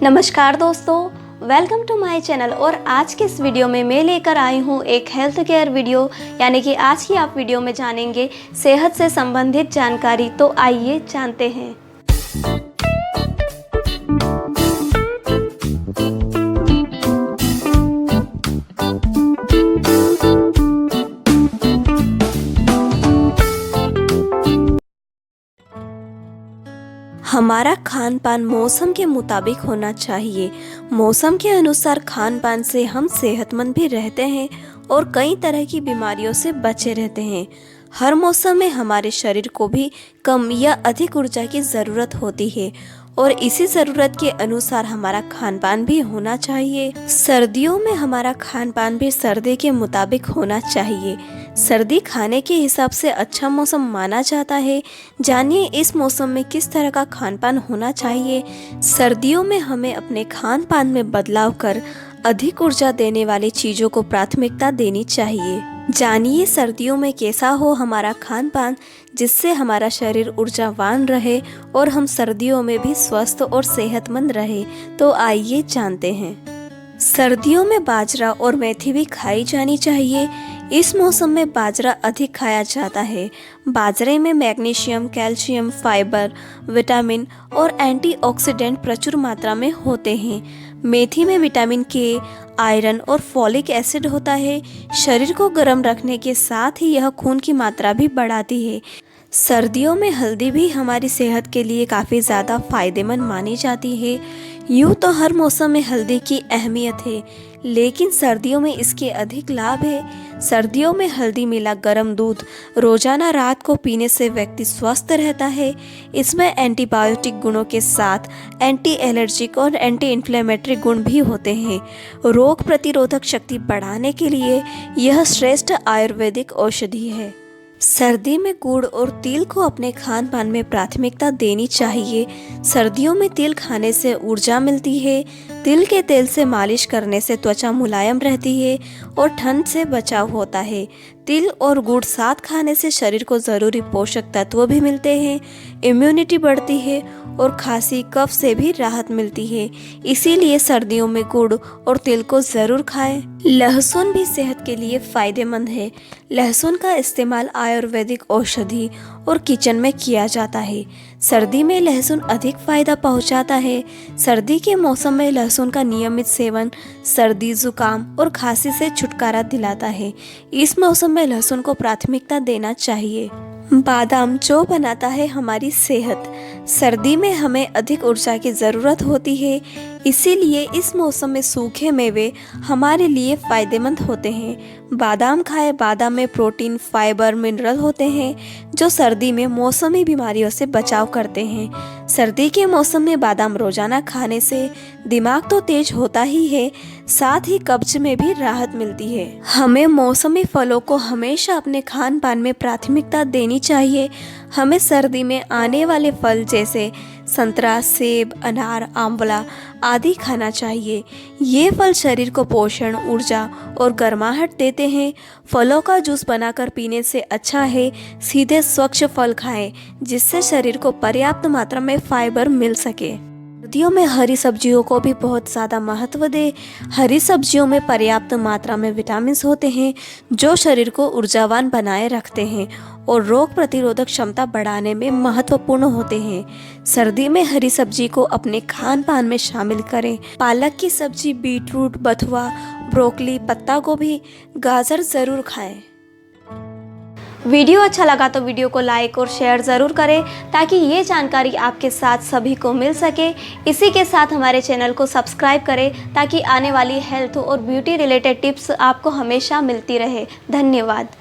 नमस्कार दोस्तों, welcome to my channel. और आज के इस वीडियो में मैं लेकर आई हूँ एक हेल्थ केयर वीडियो, यानी कि आज की आप वीडियो में जानेंगे सेहत से संबंधित जानकारी। तो आइए जानते हैं। हमारा खान पान मौसम के मुताबिक होना चाहिए। मौसम के अनुसार खान पान से हम सेहतमंद भी रहते हैं और कई तरह की बीमारियों से बचे रहते हैं। हर मौसम में हमारे शरीर को भी कम या अधिक ऊर्जा की ज़रूरत होती है और इसी ज़रूरत के अनुसार हमारा खान पान भी होना चाहिए। सर्दियों में हमारा खान पान भी सर्दी के मुताबिक होना चाहिए। सर्दी खाने के हिसाब से अच्छा मौसम माना जाता है। जानिए इस मौसम में किस तरह का खान पान होना चाहिए। सर्दियों में हमें अपने खान पान में बदलाव कर अधिक ऊर्जा देने वाली चीज़ों को प्राथमिकता देनी चाहिए। जानिए सर्दियों में कैसा हो हमारा खान पान, जिससे हमारा शरीर ऊर्जावान रहे और हम सर्दियों में भी स्वस्थ और सेहतमंद रहे। तो आइए जानते हैं। सर्दियों में बाजरा और मेथी भी खाई जानी चाहिए। इस मौसम में बाजरा अधिक खाया जाता है। बाजरे में मैग्नीशियम, कैल्शियम, फाइबर, विटामिन और एंटीऑक्सीडेंट प्रचुर मात्रा में होते हैं। मेथी में विटामिन के, आयरन और फॉलिक एसिड होता है। शरीर को गर्म रखने के साथ ही यह खून की मात्रा भी बढ़ाती है। सर्दियों में हल्दी भी हमारी सेहत के लिए काफ़ी ज़्यादा फायदेमंद मानी जाती है। यूँ तो हर मौसम में हल्दी की अहमियत है, लेकिन सर्दियों में इसके अधिक लाभ है। सर्दियों में हल्दी मिला गर्म दूध रोजाना रात को पीने से व्यक्ति स्वस्थ रहता है। इसमें एंटीबायोटिक गुणों के साथ एंटी एलर्जिक और एंटी इन्फ्लेमेटरी गुण भी होते हैं। रोग प्रतिरोधक शक्ति बढ़ाने के लिए यह श्रेष्ठ आयुर्वेदिक औषधि है। सर्दी में गुड़ और तिल को अपने खान पान में प्राथमिकता देनी चाहिए। सर्दियों में तिल खाने से ऊर्जा मिलती है। तिल के तेल से मालिश करने से त्वचा मुलायम रहती है और ठंड से बचाव होता है। तिल और गुड़ साथ खाने से शरीर को ज़रूरी पोषक तत्व भी मिलते हैं, इम्यूनिटी बढ़ती है और खांसी कफ से भी राहत मिलती है। इसीलिए सर्दियों में गुड़ और तिल को ज़रूर खाएं। लहसुन भी सेहत के लिए फायदेमंद है। लहसुन का इस्तेमाल आयुर्वेदिक औषधि और किचन में किया जाता है। सर्दी में लहसुन अधिक फायदा पहुंचाता है। सर्दी के मौसम में लहसुन का नियमित सेवन सर्दी, जुकाम और खांसी से छुटकारा दिलाता है। इस मौसम में लहसुन को प्राथमिकता देना चाहिए। बादाम जो बनाता है हमारी सेहत। सर्दी में हमें अधिक ऊर्जा की ज़रूरत होती है, इसीलिए इस मौसम में सूखे मेवे हमारे लिए फ़ायदेमंद होते हैं। बादाम खाएं। बादाम में प्रोटीन, फाइबर, मिनरल होते हैं जो सर्दी में मौसमी बीमारियों से बचाव करते हैं। सर्दी के मौसम में बादाम रोजाना खाने से दिमाग तो तेज होता ही है, साथ ही कब्ज में भी राहत मिलती है। हमें मौसमी फलों को हमेशा अपने खान पान में प्राथमिकता देनी चाहिए। हमें सर्दी में आने वाले फल जैसे संतरा, सेब, अनार, आंवला आदि खाना चाहिए। ये फल शरीर को पोषण, ऊर्जा और गर्माहट देते हैं। फलों का जूस बनाकर पीने से अच्छा है सीधे स्वच्छ फल खाएं, जिससे शरीर को पर्याप्त मात्रा में फाइबर मिल सके। सर्दियों में हरी सब्जियों को भी बहुत ज़्यादा महत्व दें। हरी सब्जियों में पर्याप्त मात्रा में विटामिन होते हैं जो शरीर को ऊर्जावान बनाए रखते हैं और रोग प्रतिरोधक क्षमता बढ़ाने में महत्वपूर्ण होते हैं। सर्दी में हरी सब्जी को अपने खान पान में शामिल करें। पालक की सब्जी, बीटरूट, बथुआ, ब्रोकली, पत्ता गोभी, गाजर ज़रूर खाएं। वीडियो अच्छा लगा तो वीडियो को लाइक और शेयर ज़रूर करें ताकि ये जानकारी आपके साथ सभी को मिल सके। इसी के साथ हमारे चैनल को सब्सक्राइब करें ताकि आने वाली हेल्थ और ब्यूटी रिलेटेड टिप्स आपको हमेशा मिलती रहे। धन्यवाद।